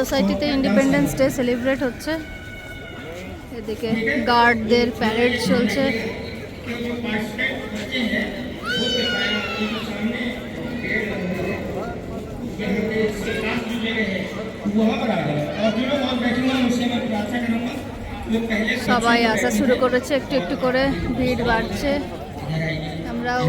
সোসাইটিতে independence day celebrate হচ্ছে। এদিকে গার্ডদের প্যারেড চলছে। সবাই আসা শুরু করেছে, একটু একটু করে ভিড় বাড়ছে। আমরাও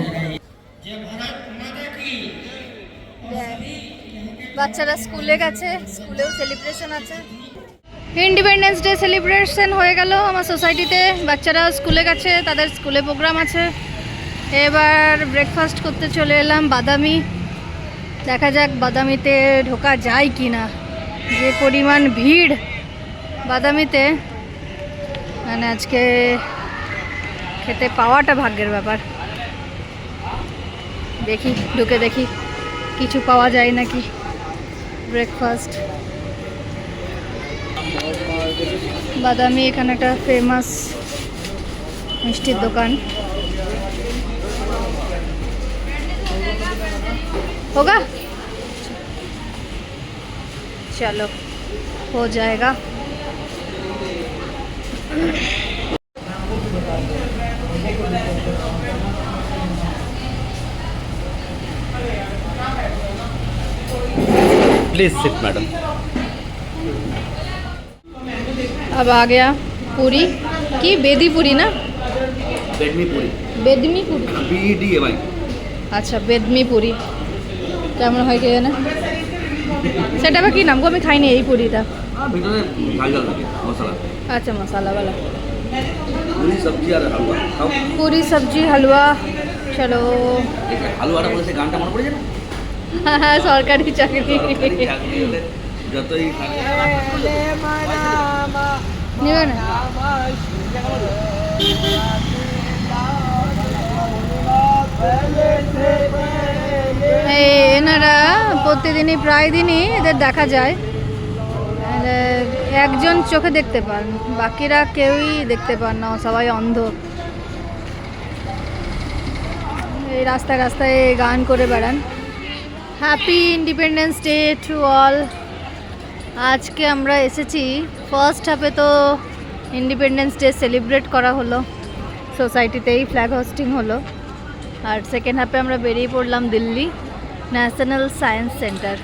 বাচ্চারা স্কুলে গেছে, স্কুলেও সেলিব্রেশন আছে। ইন্ডিপেন্ডেন্স ডে সেলিব্রেশন হয়ে গেল আমার সোসাইটিতে। বাচ্চারা স্কুলে গেছে, তাদের স্কুলে প্রোগ্রাম আছে। এবার ব্রেকফাস্ট করতে চলে এলাম বাদামি। দেখা যাক বাদামিতে ঢোকা যায় কি না। যে পরিমাণ ভিড় বাদামিতে, মানে আজকে খেতে পাওয়াটা ভাগ্যের ব্যাপার। দেখি ঢুকে দেখি কিছু পাওয়া যায় নাকি ব্রেকফাস্ট। বাদামি এখানে একটা ফেমাস মিষ্টির দোকান। होगा चलो हो जाएगा। Please sit madam. अब आ गया पूरी की बेदी पूरी ना, बेदमी पूरी। बेदमी पूरी BEDMI। আচ্ছা বেদমি পুরি কেমন হয় কে জানে। সেটা আবার কি নাম গো, আমি খাইনি এই পুরিটা। ভিতরে ঝাল ঝাল থাকে মশলা। আচ্ছা মশলাওয়ালা पूरी सब्जी और हलवा खाओ। पूरी सब्जी हलवा। চলো হালুয়াটা বলেছে গানটা মনে পড়ে যায় না? হ্যাঁ হ্যাঁ সরকারি চাকরি। যতই নেবে না এনারা প্রতিদিনই প্রায় দিনই এদের দেখা যায়। একজন চোখে দেখতে পান, বাকিরা কেউই দেখতে পান না, সবাই অন্ধ। এই রাস্তায় রাস্তায় গান করে বেড়ান। Happy independence day to all. আজকে আমরা এসেছি ফার্স্ট হাফে তো ইন্ডিপেন্ডেন্স ডে সেলিব্রেট করা হলো, সোসাইটিতেই ফ্ল্যাগ হোস্টিং হলো। আর সেকেন্ড হাফে আমরা বেরিয়ে পড়লাম দিল্লি ন্যাশনাল সায়েন্স সেন্টার।